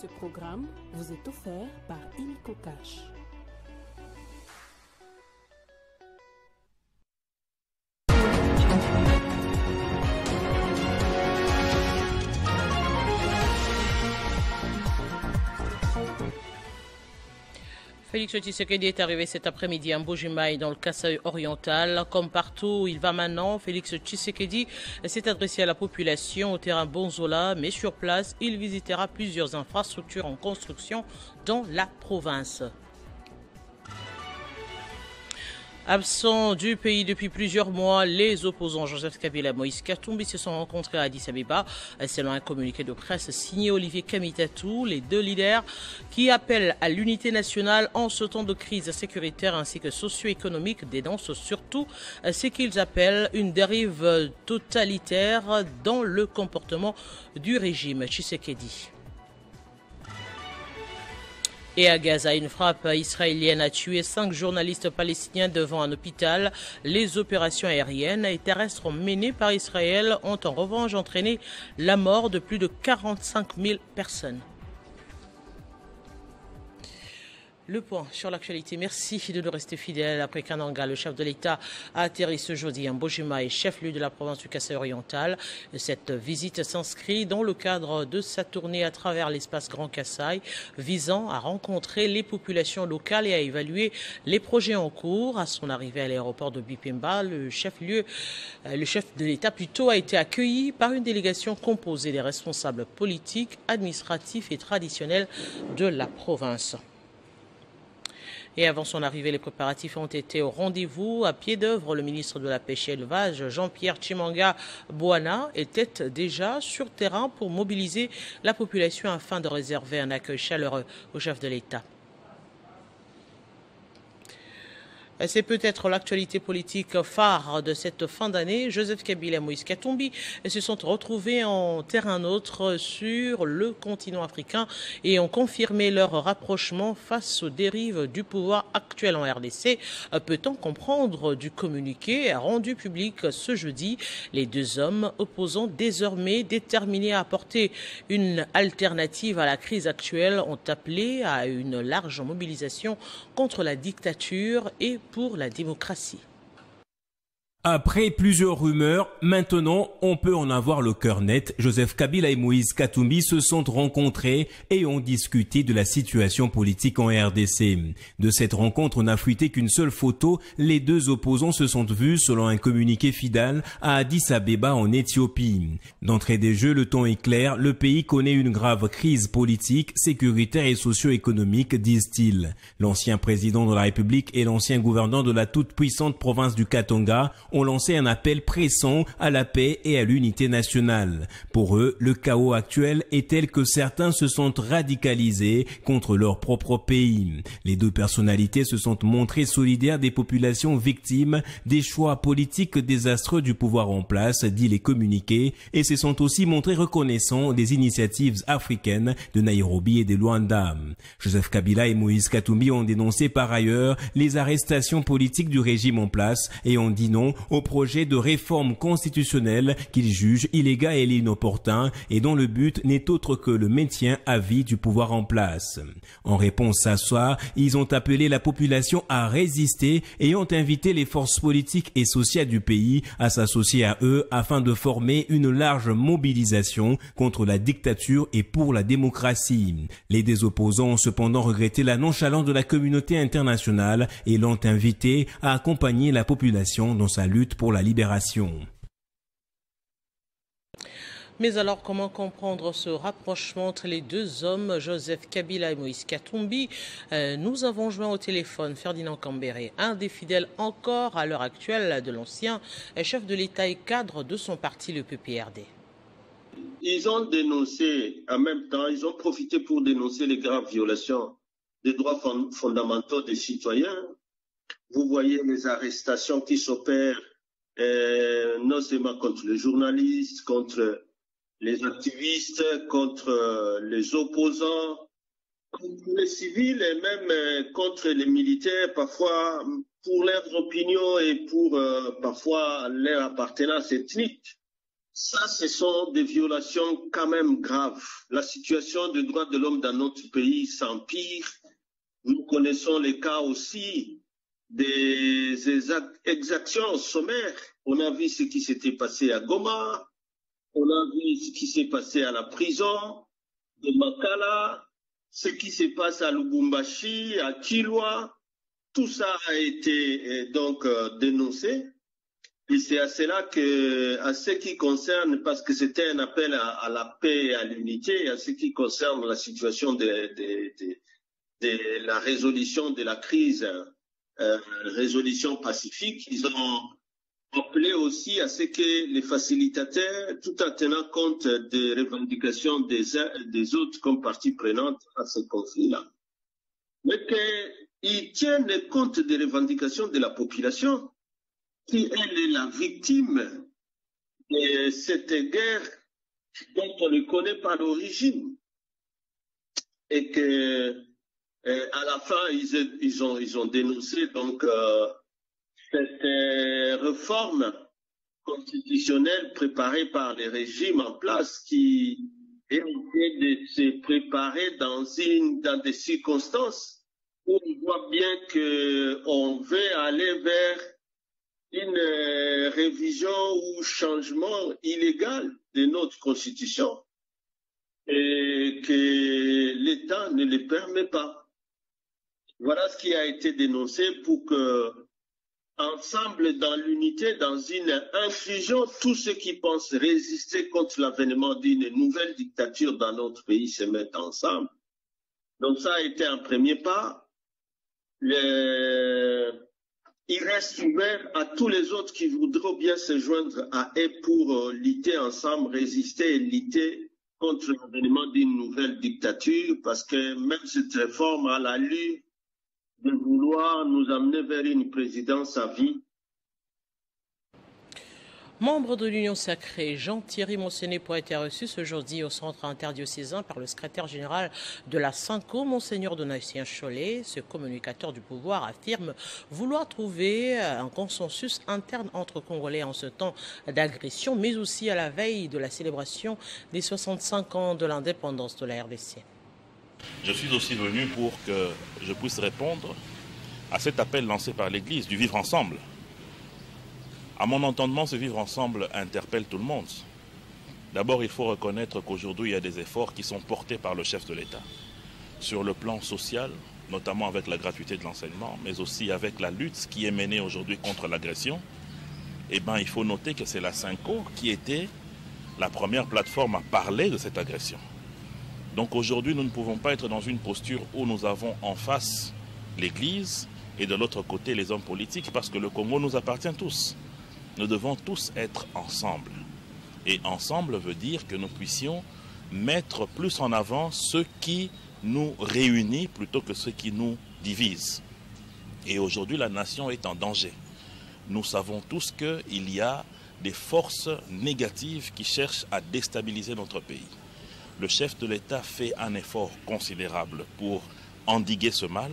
Ce programme vous est offert par Illico Cash. Félix Tshisekedi est arrivé cet après-midi à Mbuji-Mayi dans le Kasaï oriental. Comme partout où il va maintenant, Félix Tshisekedi s'est adressé à la population au terrain Bonzola, mais sur place, il visitera plusieurs infrastructures en construction dans la province. Absents du pays depuis plusieurs mois, les opposants Joseph Kabila et Moïse Katumbi se sont rencontrés à Addis Abeba. Selon un communiqué de presse signé Olivier Kamitatou, les deux leaders qui appellent à l'unité nationale en ce temps de crise sécuritaire ainsi que socio-économique dénoncent surtout ce qu'ils appellent une dérive totalitaire dans le comportement du régime Tshisekedi. Et à Gaza, une frappe israélienne a tué 5 journalistes palestiniens devant un hôpital. Les opérations aériennes et terrestres menées par Israël ont en revanche entraîné la mort de plus de 45 000 personnes. Le point sur l'actualité. Merci de nous rester fidèles. Après Kananga, le chef de l'État a atterri ce jeudi à Mbuji-Mayi, chef-lieu de la province du Kasaï oriental. Cette visite s'inscrit dans le cadre de sa tournée à travers l'espace Grand Kasaï, visant à rencontrer les populations locales et à évaluer les projets en cours. À son arrivée à l'aéroport de Bipemba, le chef de l'État plutôt a été accueilli par une délégation composée des responsables politiques, administratifs et traditionnels de la province. Et avant son arrivée, les préparatifs ont été au rendez-vous. À pied d'œuvre, le ministre de la Pêche et Élevage, Jean-Pierre Tshimanga Bouana, était déjà sur terrain pour mobiliser la population afin de réserver un accueil chaleureux au chef de l'État. C'est peut-être l'actualité politique phare de cette fin d'année. Joseph Kabila et Moïse Katumbi se sont retrouvés en terrain neutre sur le continent africain et ont confirmé leur rapprochement face aux dérives du pouvoir actuel en RDC. Peut-on comprendre du communiqué rendu public ce jeudi? Les deux hommes opposants désormais déterminés à apporter une alternative à la crise actuelle ont appelé à une large mobilisation contre la dictature et pour la démocratie. Après plusieurs rumeurs, maintenant on peut en avoir le cœur net. Joseph Kabila et Moïse Katumbi se sont rencontrés et ont discuté de la situation politique en RDC. De cette rencontre n'a fuité qu'une seule photo. Les deux opposants se sont vus selon un communiqué final à Addis Abeba en Éthiopie. D'entrée des jeux, le ton est clair. Le pays connaît une grave crise politique, sécuritaire et socio-économique, disent-ils. L'ancien président de la République et l'ancien gouverneur de la toute-puissante province du Katanga ont lancé un appel pressant à la paix et à l'unité nationale. Pour eux, le chaos actuel est tel que certains se sont radicalisés contre leur propre pays. Les deux personnalités se sont montrées solidaires des populations victimes des choix politiques désastreux du pouvoir en place, dit les communiqués, et se sont aussi montrés reconnaissants des initiatives africaines de Nairobi et de Luanda. Joseph Kabila et Moïse Katumbi ont dénoncé par ailleurs les arrestations politiques du régime en place et ont dit non au projet de réforme constitutionnelle qu'ils jugent illégal et inopportun et dont le but n'est autre que le maintien à vie du pouvoir en place. En réponse à ça, ils ont appelé la population à résister et ont invité les forces politiques et sociales du pays à s'associer à eux afin de former une large mobilisation contre la dictature et pour la démocratie. Les deux opposants ont cependant regretté la nonchalance de la communauté internationale et l'ont invité à accompagner la population dans sa lutte pour la libération. Mais alors, comment comprendre ce rapprochement entre les deux hommes, Joseph Kabila et Moïse Katumbi? Nous avons joint au téléphone Ferdinand Kambere, un des fidèles encore à l'heure actuelle de l'ancien chef de l'État et cadre de son parti, le PPRD. Ils ont dénoncé, en même temps, ils ont profité pour dénoncer les graves violations des droits fondamentaux des citoyens. Vous voyez les arrestations qui s'opèrent non seulement contre les journalistes, contre les activistes, contre les opposants, contre les civils et même contre les militaires, parfois pour leurs opinions et pour parfois leur appartenance ethnique. Ça, ce sont des violations quand même graves. La situation des droits de l'homme dans notre pays s'empire. Nous connaissons les cas aussi des exactions sommaires. On a vu ce qui s'était passé à Goma, on a vu ce qui s'est passé à la prison de Makala, ce qui se passe à Lubumbashi, à Kilwa. Tout ça a été donc dénoncé. Et c'est à cela que, à ce qui concerne, parce que c'était un appel à la paix et à l'unité, à ce qui concerne la situation de la résolution de la crise, résolution pacifique, ils ont appelé aussi à ce que les facilitateurs, tout en tenant compte des revendications des uns et des autres comme partie prenante à ce conflit-là, mais qu'ils tiennent compte des revendications de la population, qui elle est la victime de cette guerre dont on ne connaît pas l'origine, et que à la fin ils ont dénoncé donc cette réforme constitutionnelle préparée par les régimes en place qui est en train de se préparer dans des circonstances où on voit bien qu'on veut aller vers une révision ou changement illégal de notre constitution et que l'État ne le permet pas. Voilà ce qui a été dénoncé pour que, ensemble, dans l'unité, dans une inclusion, tous ceux qui pensent résister contre l'avènement d'une nouvelle dictature dans notre pays se mettent ensemble. Donc ça a été un premier pas. Il reste ouvert à tous les autres qui voudront bien se joindre à eux pour lutter ensemble, résister et lutter contre l'avènement d'une nouvelle dictature, parce que même cette réforme a l'allure de vouloir nous amener vers une présidence à vie. Membre de l'Union sacrée, Jean-Thierry Monsené pourrait être reçu ce jeudi au centre interdiocésain par le secrétaire général de la SANCO, Monseigneur Donatien Cholet. Ce communicateur du pouvoir affirme vouloir trouver un consensus interne entre Congolais en ce temps d'agression, mais aussi à la veille de la célébration des 65 ans de l'indépendance de la RDC. Je suis aussi venu pour que je puisse répondre à cet appel lancé par l'Église du vivre ensemble. À mon entendement, ce vivre ensemble interpelle tout le monde. D'abord, il faut reconnaître qu'aujourd'hui, il y a des efforts qui sont portés par le chef de l'État. Sur le plan social, notamment avec la gratuité de l'enseignement, mais aussi avec la lutte qui est menée aujourd'hui contre l'agression. Eh bien, il faut noter que c'est la SANCO qui était la première plateforme à parler de cette agression. Donc aujourd'hui, nous ne pouvons pas être dans une posture où nous avons en face l'Église et de l'autre côté les hommes politiques, parce que le Congo nous appartient tous. Nous devons tous être ensemble. Et ensemble veut dire que nous puissions mettre plus en avant ce qui nous réunit plutôt que ce qui nous divise. Et aujourd'hui, la nation est en danger. Nous savons tous qu'il y a des forces négatives qui cherchent à déstabiliser notre pays. Le chef de l'État fait un effort considérable pour endiguer ce mal,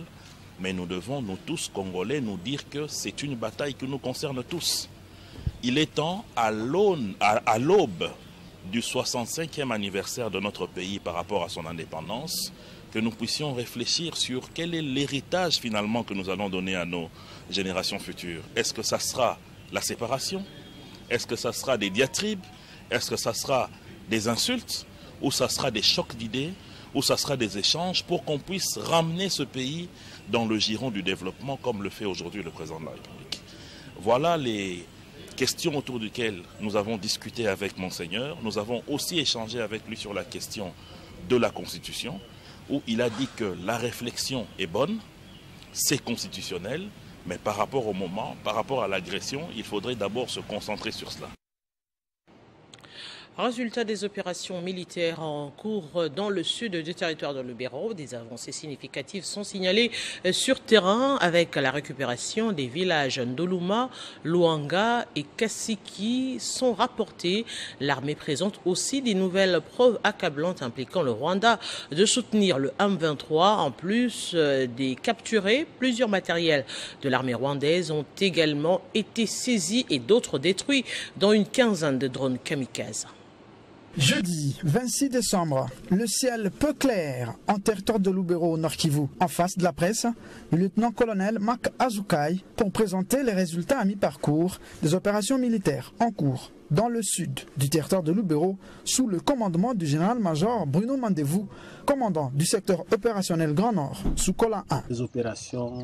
mais nous devons, nous tous, Congolais, nous dire que c'est une bataille qui nous concerne tous. Il est temps, à l'aube du 65e anniversaire de notre pays par rapport à son indépendance, que nous puissions réfléchir sur quel est l'héritage finalement que nous allons donner à nos générations futures. Est-ce que ça sera la séparation? Est-ce que ça sera des diatribes? Est-ce que ça sera des insultes? Ou ça sera des chocs d'idées? Ou ça sera des échanges pour qu'on puisse ramener ce pays dans le giron du développement comme le fait aujourd'hui le président de la République? Voilà les questions autour duquel nous avons discuté avec Monseigneur. Nous avons aussi échangé avec lui sur la question de la Constitution, où il a dit que la réflexion est bonne, c'est constitutionnel, mais par rapport au moment, par rapport à l'agression, il faudrait d'abord se concentrer sur cela. Résultat des opérations militaires en cours dans le sud du territoire de Lubero, des avancées significatives sont signalées sur terrain avec la récupération des villages Ndoluma, Luanga et Kasiki sont rapportés. L'armée présente aussi des nouvelles preuves accablantes impliquant le Rwanda de soutenir le M23. En plus des capturés, plusieurs matériels de l'armée rwandaise ont également été saisis et d'autres détruits, dont une quinzaine de drones kamikazes. Jeudi 26 décembre, le ciel peu clair en territoire de Lubero au Nord Kivu. En face de la presse, le lieutenant-colonel Mak Azukai pour présenter les résultats à mi-parcours des opérations militaires en cours dans le sud du territoire de Lubero sous le commandement du général-major Bruno Mandevou, commandant du secteur opérationnel Grand Nord sous Kola 1. Les opérations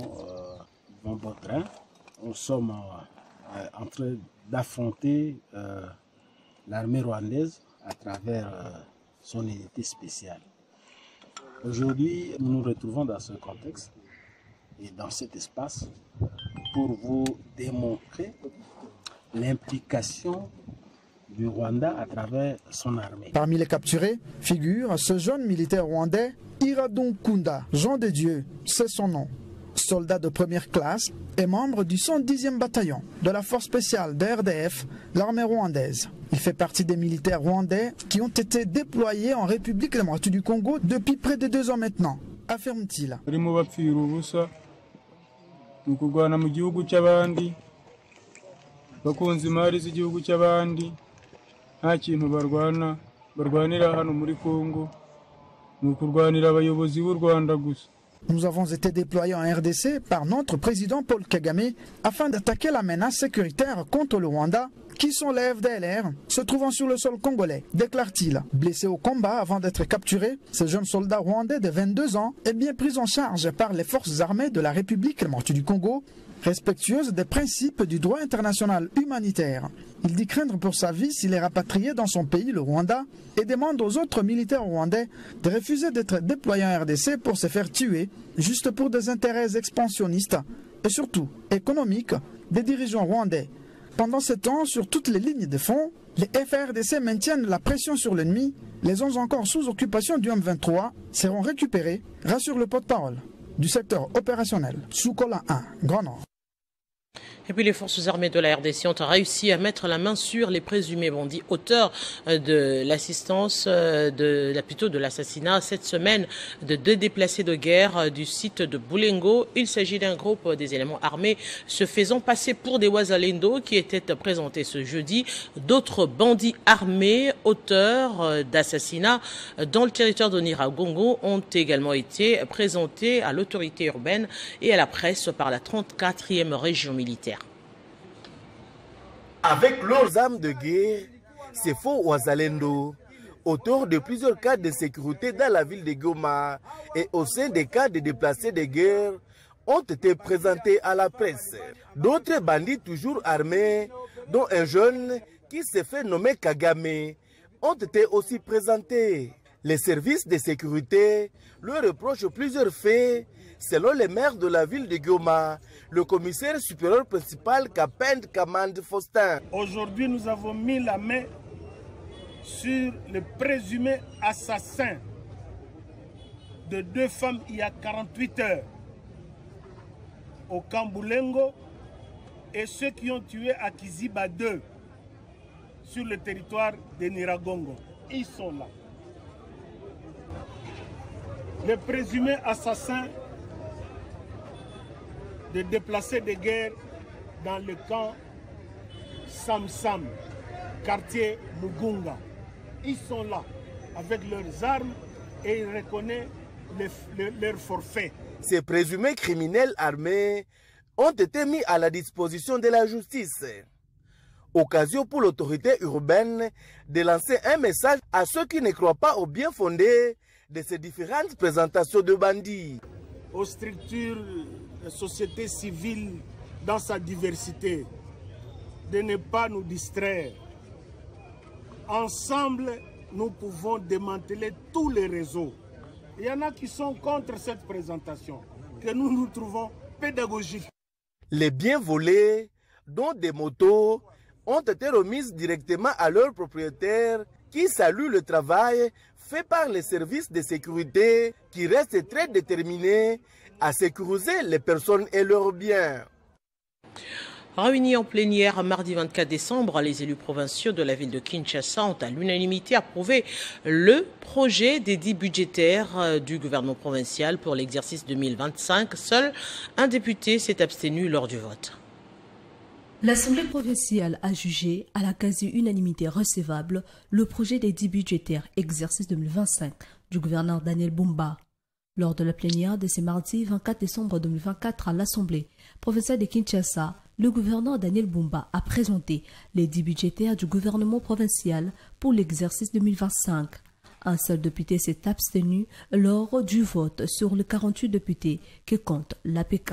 vont bon train. Nous sommes en train d'affronter l'armée rwandaise à travers son unité spéciale. Aujourd'hui, nous nous retrouvons dans ce contexte et dans cet espace pour vous démontrer l'implication du Rwanda à travers son armée. Parmi les capturés figure ce jeune militaire rwandais, Iradon Kunda, Jean de Dieu, c'est son nom. Soldat de première classe et membre du 110e bataillon de la force spéciale de RDF, l'armée rwandaise. Il fait partie des militaires rwandais qui ont été déployés en République démocratique du Congo depuis près de 2 ans maintenant, affirme-t-il. Nous avons été déployés en RDC par notre président Paul Kagame afin d'attaquer la menace sécuritaire contre le Rwanda qui sont les FDLR se trouvant sur le sol congolais, déclare-t-il. Blessé au combat avant d'être capturé, ce jeune soldat rwandais de 22 ans est bien pris en charge par les forces armées de la République démocratique du Congo, respectueuse des principes du droit international humanitaire. Il dit craindre pour sa vie s'il est rapatrié dans son pays, le Rwanda, et demande aux autres militaires rwandais de refuser d'être déployés en RDC pour se faire tuer, juste pour des intérêts expansionnistes et surtout économiques des dirigeants rwandais. Pendant ce temps, sur toutes les lignes de front, les FARDC maintiennent la pression sur l'ennemi. Les 11 encore sous occupation du M23 seront récupérés, rassure le porte-parole du secteur opérationnel sous Kola 1, Grand Nord. Et puis les forces armées de la RDC ont réussi à mettre la main sur les présumés bandits auteurs de l'assistance, de l'assassinat cette semaine de 2 déplacés de guerre du site de Boulengo. Il s'agit d'un groupe des éléments armés se faisant passer pour des Wazalendo qui étaient présentés ce jeudi. D'autres bandits armés auteurs d'assassinats dans le territoire de Nyiragongo ont également été présentés à l'autorité urbaine et à la presse par la 34e région militaire. Avec leurs armes de guerre, ces faux Wazalendo, auteurs de plusieurs cas de sécurité dans la ville de Goma et au sein des cas de déplacés de guerre, ont été présentés à la presse. D'autres bandits toujours armés, dont un jeune qui s'est fait nommer Kagame, ont été aussi présentés. Les services de sécurité leur reprochent plusieurs faits. Selon les maires de la ville de Goma, le commissaire supérieur principal Kapend Kamand Faustin. Aujourd'hui, nous avons mis la main sur le présumé assassin de 2 femmes il y a 48 heures au Kamboulengo et ceux qui ont tué à Kiziba 2 sur le territoire de Nyiragongo. Ils sont là. Le présumé assassin de déplacés de guerre dans le camp Samsam, quartier Mugunga. Ils sont là avec leurs armes et ils reconnaissent leur forfait. Ces présumés criminels armés ont été mis à la disposition de la justice. Occasion pour l'autorité urbaine de lancer un message à ceux qui ne croient pas au bien fondé de ces différentes présentations de bandits. Aux structures de société civile dans sa diversité, de ne pas nous distraire. Ensemble, nous pouvons démanteler tous les réseaux. Il y en a qui sont contre cette présentation, que nous trouvons pédagogique. Les biens volés, dont des motos, ont été remises directement à leurs propriétaires qui salue le travail fait par les services de sécurité qui restent très déterminés à sécuriser les personnes et leurs biens. Réunis en plénière mardi 24 décembre, les élus provinciaux de la ville de Kinshasa ont à l'unanimité approuvé le projet d'édit budgétaire du gouvernement provincial pour l'exercice 2025. Seul un député s'est abstenu lors du vote. L'Assemblée provinciale a jugé à la quasi-unanimité recevable le projet d'édit budgétaire exercice 2025 du gouverneur Daniel Bumba. Lors de la plénière de ce mardi 24 décembre 2024 à l'Assemblée provinciale de Kinshasa, le gouverneur Daniel Bumba a présenté l'édit budgétaire du gouvernement provincial pour l'exercice 2025. Un seul député s'est abstenu lors du vote sur les 48 députés que compte l'APK.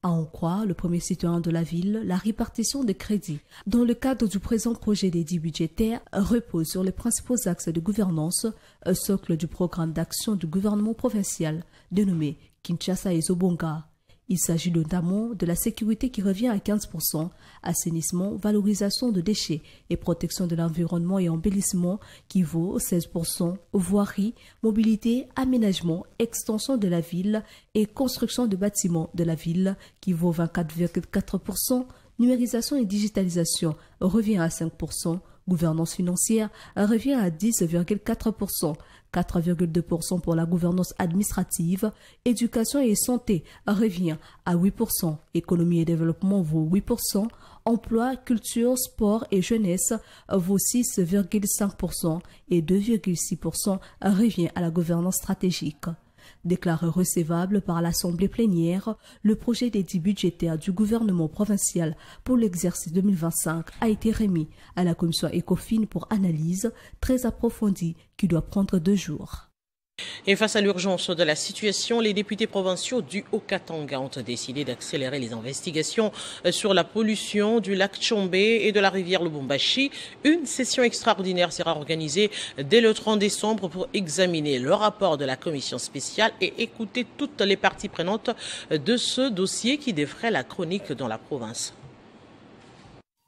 À en croire le premier citoyen de la ville, la répartition des crédits dans le cadre du présent projet d'édit budgétaire repose sur les principaux axes de gouvernance, socle du programme d'action du gouvernement provincial dénommé Kinshasa et Zobonga. Il s'agit notamment de la sécurité qui revient à 15%, assainissement, valorisation de déchets et protection de l'environnement et embellissement qui vaut 16%, voirie, mobilité, aménagement, extension de la ville et construction de bâtiments de la ville qui vaut 24,4%, numérisation et digitalisation revient à 5%, gouvernance financière revient à 10,4%, 4,2% pour la gouvernance administrative, éducation et santé revient à 8%, économie et développement vaut 8%, emploi, culture, sport et jeunesse vaut 6,5% et 2,6% revient à la gouvernance stratégique. Déclaré recevable par l'Assemblée plénière, le projet d'édit budgétaire du gouvernement provincial pour l'exercice 2025 a été remis à la commission ECOFIN pour analyse très approfondie qui doit prendre 2 jours. Et face à l'urgence de la situation, les députés provinciaux du Haut-Katanga ont décidé d'accélérer les investigations sur la pollution du lac Tchombe et de la rivière Lubumbashi. Une session extraordinaire sera organisée dès le 30 décembre pour examiner le rapport de la commission spéciale et écouter toutes les parties prenantes de ce dossier qui défraie la chronique dans la province.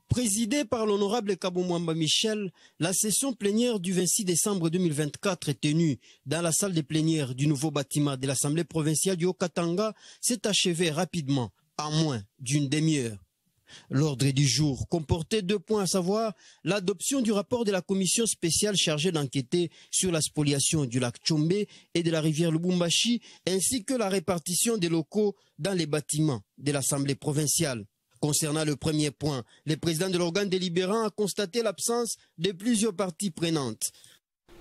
Présidée par l'honorable Kaboumwamba Michel, la session plénière du 26 décembre 2024 est tenue dans la salle des plénières du nouveau bâtiment de l'Assemblée provinciale du Haut-Katanga s'est achevée rapidement, en moins d'une demi-heure. L'ordre du jour comportait 2 points, à savoir l'adoption du rapport de la commission spéciale chargée d'enquêter sur la spoliation du lac Tchombe et de la rivière Lubumbashi, ainsi que la répartition des locaux dans les bâtiments de l'Assemblée provinciale. Concernant le premier point, le président de l'organe délibérant a constaté l'absence de plusieurs parties prenantes.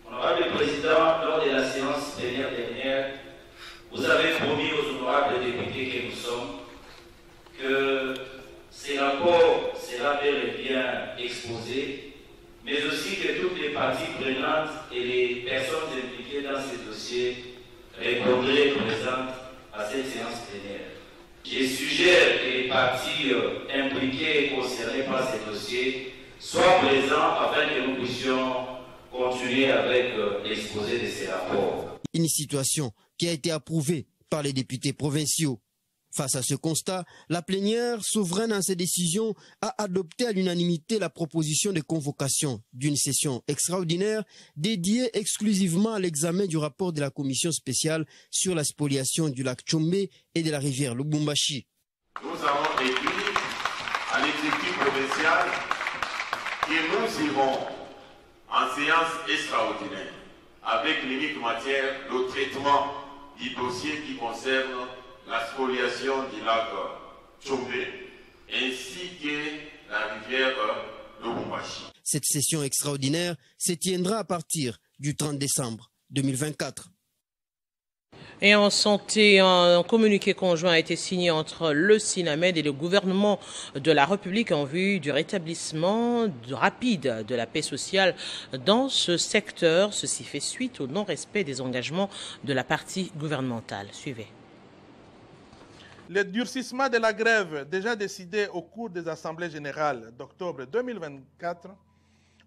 Honorable Président, lors de la séance plénière dernière, vous avez promis aux honorables députés que nous sommes que ces rapports sera bel et bien exposés, mais aussi que toutes les parties prenantes et les personnes impliquées dans ces dossiers répondraient présentes à cette séance plénière. Je suggère que les parties impliquées et concernées par ces dossiers soient présents afin que nous puissions continuer avec l'exposé de ces rapports. Une situation qui a été approuvée par les députés provinciaux. Face à ce constat, la plénière, souveraine en ses décisions, a adopté à l'unanimité la proposition de convocation d'une session extraordinaire dédiée exclusivement à l'examen du rapport de la commission spéciale sur la spoliation du lac Tchombe et de la rivière Lubumbashi. Nous avons écrit à l'exécutif provincial que nous irons en séance extraordinaire avec l'unique matière le traitement du dossier qui concerne la spoliation du lac Tchombe ainsi que la rivière Lubumbashi. Cette session extraordinaire se tiendra à partir du 30 décembre 2024. Et en santé, un communiqué conjoint a été signé entre le SINAMED et le gouvernement de la République en vue du rétablissement rapide de la paix sociale dans ce secteur. Ceci fait suite au non-respect des engagements de la partie gouvernementale. Suivez. Le durcissement de la grève déjà décidé au cours des assemblées générales d'octobre 2024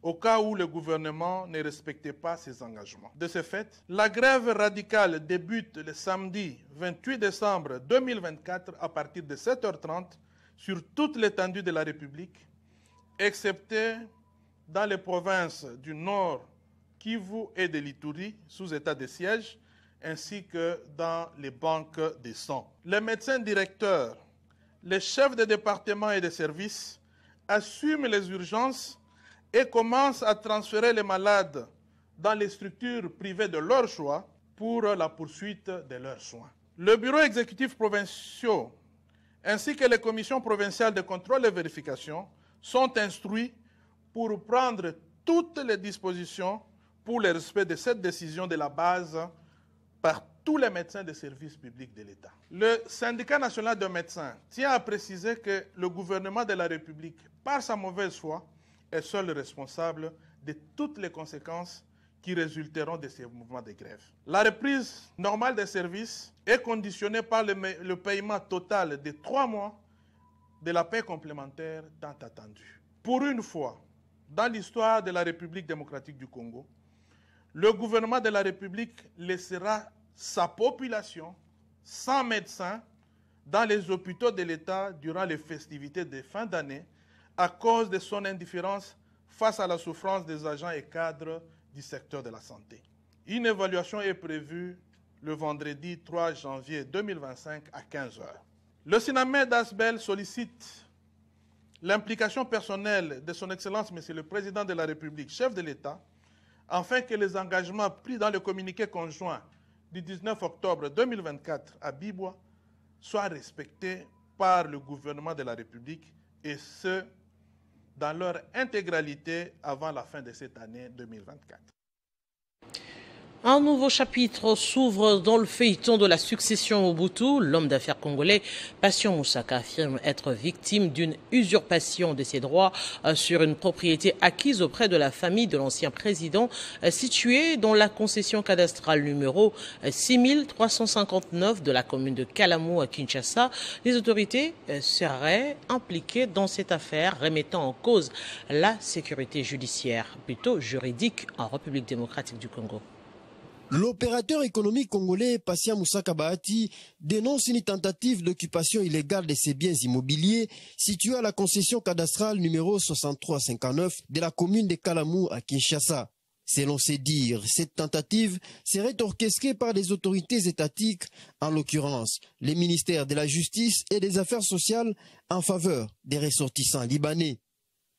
au cas où le gouvernement ne respectait pas ses engagements. De ce fait, la grève radicale débute le samedi 28 décembre 2024 à partir de 7h30 sur toute l'étendue de la République, excepté dans les provinces du Nord Kivu et de l'Ituri sous état de siège, ainsi que dans les banques de sang. Les médecins directeurs, les chefs de département et de services assument les urgences et commencent à transférer les malades dans les structures privées de leur choix pour la poursuite de leurs soins. Le bureau exécutif provincial ainsi que les commissions provinciales de contrôle et vérification sont instruits pour prendre toutes les dispositions pour le respect de cette décision de la base par tous les médecins des services publics de l'État. Le syndicat national de médecins tient à préciser que le gouvernement de la République, par sa mauvaise foi, est seul responsable de toutes les conséquences qui résulteront de ces mouvements de grève. La reprise normale des services est conditionnée par le paiement total de 3 mois de la paie complémentaire tant attendue. Pour une fois, dans l'histoire de la République démocratique du Congo, le gouvernement de la République laissera sa population sans médecin dans les hôpitaux de l'État durant les festivités de fin d'année à cause de son indifférence face à la souffrance des agents et cadres du secteur de la santé. Une évaluation est prévue le vendredi 3 janvier 2025 à 15h. Le Sinamed Asbel sollicite l'implication personnelle de son Excellence, Monsieur le Président de la République, chef de l'État, afin que les engagements pris dans le communiqué conjoint du 19 octobre 2024 à Bibois soient respectés par le gouvernement de la République et ce, dans leur intégralité avant la fin de cette année 2024. Un nouveau chapitre s'ouvre dans le feuilleton de la succession Mobutu. L'homme d'affaires congolais, Patient Moussaka, affirme être victime d'une usurpation de ses droits sur une propriété acquise auprès de la famille de l'ancien président située dans la concession cadastrale numéro 6359 de la commune de Kalamou à Kinshasa. Les autorités seraient impliquées dans cette affaire, remettant en cause la sécurité judiciaire, plutôt juridique, en République démocratique du Congo. L'opérateur économique congolais Patient Moussaka Bahati dénonce une tentative d'occupation illégale de ses biens immobiliers situés à la concession cadastrale numéro 6359 de la commune de Kalamou à Kinshasa. Selon ses dires, cette tentative serait orchestrée par des autorités étatiques, en l'occurrence les ministères de la Justice et des Affaires sociales en faveur des ressortissants libanais.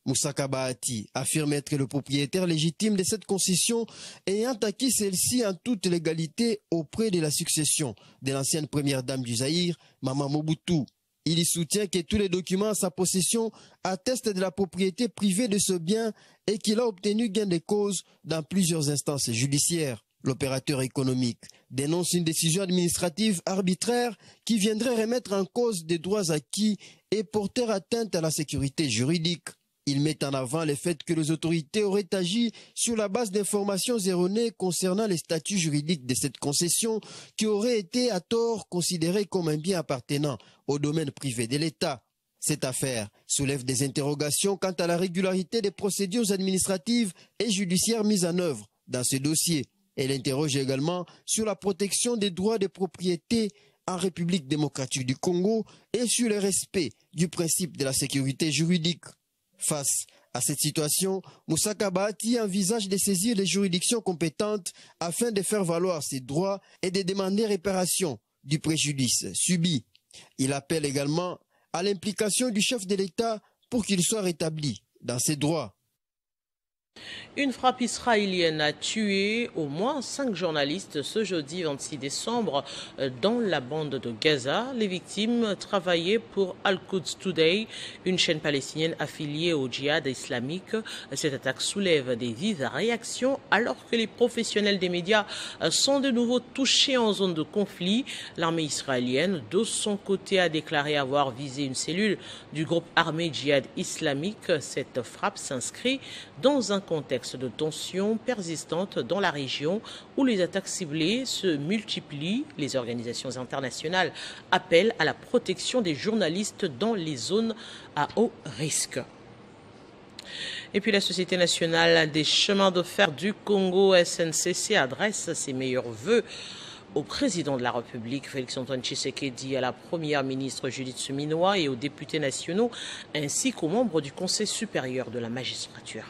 Moussaka Bahati affirme être le propriétaire légitime de cette concession ayant acquis celle-ci en toute légalité auprès de la succession de l'ancienne première dame du Zaïre, Maman Mobutu. Il y soutient que tous les documents à sa possession attestent de la propriété privée de ce bien et qu'il a obtenu gain de cause dans plusieurs instances judiciaires. L'opérateur économique dénonce une décision administrative arbitraire qui viendrait remettre en cause des droits acquis et porter atteinte à la sécurité juridique. Il met en avant le fait que les autorités auraient agi sur la base d'informations erronées concernant les statuts juridiques de cette concession qui aurait été à tort considérée comme un bien appartenant au domaine privé de l'État. Cette affaire soulève des interrogations quant à la régularité des procédures administratives et judiciaires mises en œuvre dans ce dossier. Elle interroge également sur la protection des droits de propriété en République démocratique du Congo et sur le respect du principe de la sécurité juridique. Face à cette situation, Moussaka Bahati envisage de saisir les juridictions compétentes afin de faire valoir ses droits et de demander réparation du préjudice subi. Il appelle également à l'implication du chef de l'État pour qu'il soit rétabli dans ses droits. Une frappe israélienne a tué au moins 5 journalistes ce jeudi 26 décembre dans la bande de Gaza. Les victimes travaillaient pour Al-Quds Today, une chaîne palestinienne affiliée au djihad islamique. Cette attaque soulève des vives réactions alors que les professionnels des médias sont de nouveau touchés en zone de conflit. L'armée israélienne, de son côté, a déclaré avoir visé une cellule du groupe armé djihad islamique. Cette frappe s'inscrit dans un contexte de tensions persistantes dans la région où les attaques ciblées se multiplient. Les organisations internationales appellent à la protection des journalistes dans les zones à haut risque. Et puis la Société nationale des chemins de fer du Congo, SNCC, adresse ses meilleurs vœux au président de la République, Félix-Antoine Tshisekedi, à la première ministre Judith Suminwa et aux députés nationaux, ainsi qu'aux membres du Conseil supérieur de la magistrature.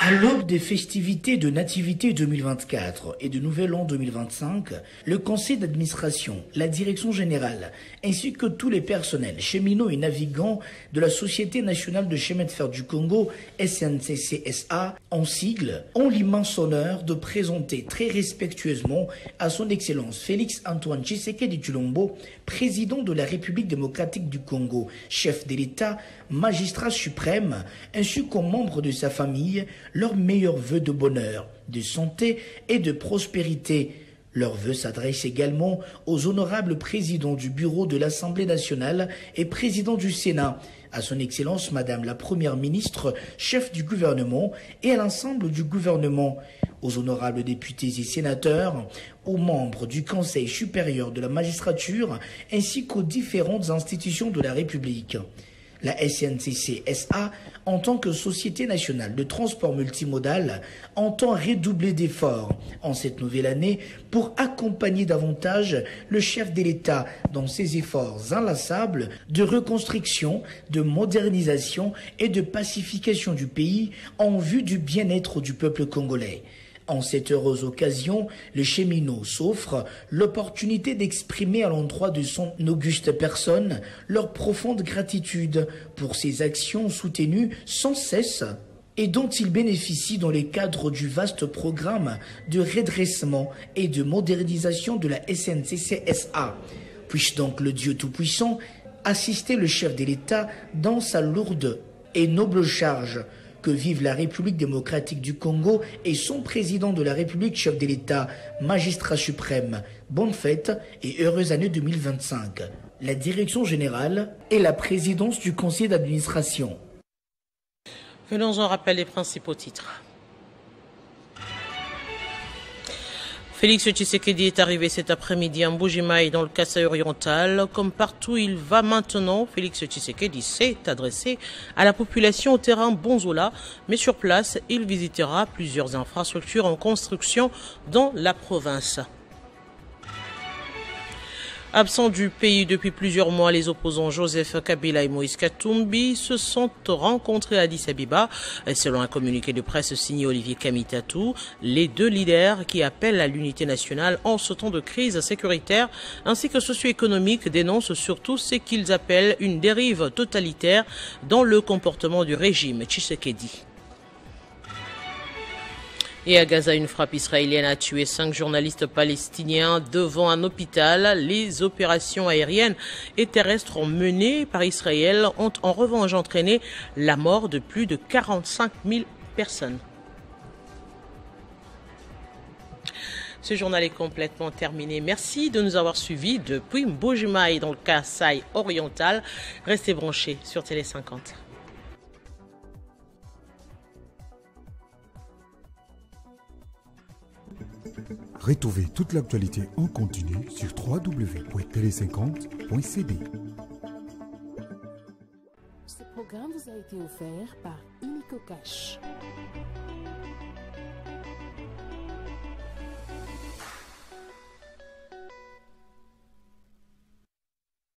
À l'aube des festivités de Nativité 2024 et de Nouvel An 2025, le conseil d'administration, la direction générale, ainsi que tous les personnels, cheminots et navigants de la Société nationale de chemin de fer du Congo, SNCC-SA, en sigle, ont l'immense honneur de présenter très respectueusement à son Excellence Félix Antoine Tshisekedi Tshilombo, président de la République démocratique du Congo, chef de l'État, magistrat suprême, ainsi qu'aux membres de sa famille, leurs meilleurs vœux de bonheur, de santé et de prospérité. Leurs vœux s'adressent également aux honorables présidents du bureau de l'Assemblée nationale et président du Sénat, à son Excellence Madame la Première ministre, chef du gouvernement, et à l'ensemble du gouvernement, aux honorables députés et sénateurs, aux membres du Conseil supérieur de la magistrature, ainsi qu'aux différentes institutions de la République. La SNCC-SA, en tant que Société nationale de transport multimodal, entend redoubler d'efforts en cette nouvelle année pour accompagner davantage le chef de l'État dans ses efforts inlassables de reconstruction, de modernisation et de pacification du pays en vue du bien-être du peuple congolais. En cette heureuse occasion, le cheminot s'offre l'opportunité d'exprimer à l'endroit de son auguste personne leur profonde gratitude pour ses actions soutenues sans cesse et dont ils bénéficient dans le cadre du vaste programme de redressement et de modernisation de la SNCC-SA. Puisse donc le Dieu Tout-Puissant assister le chef de l'État dans sa lourde et noble charge. Que vive la République démocratique du Congo et son président de la République, chef de l'État, magistrat suprême. Bonne fête et heureuse année 2025. La direction générale et la présidence du conseil d'administration. Venons en rappel des principaux titres. Félix Tshisekedi est arrivé cet après-midi en Mbuji-Mayi dans le Kasaï oriental. Comme partout, il va maintenant. Félix Tshisekedi s'est adressé à la population au terrain Bonzola, mais sur place, il visitera plusieurs infrastructures en construction dans la province. Absents du pays depuis plusieurs mois, les opposants Joseph Kabila et Moïse Katumbi se sont rencontrés à Addis Abeba. Selon un communiqué de presse signé Olivier Kamitatou, les deux leaders qui appellent à l'unité nationale en ce temps de crise sécuritaire ainsi que socio-économique dénoncent surtout ce qu'ils appellent une dérive totalitaire dans le comportement du régime Tshisekedi. Et à Gaza, une frappe israélienne a tué 5 journalistes palestiniens devant un hôpital. Les opérations aériennes et terrestres menées par Israël ont en revanche entraîné la mort de plus de 45 000 personnes. Ce journal est complètement terminé. Merci de nous avoir suivis depuis Mbuji-Mayi dans le Kasaï oriental. Restez branchés sur Télé 50. Retrouvez toute l'actualité en continu sur www.tele50.cd. Ce programme vous a été offert par Illico Cash.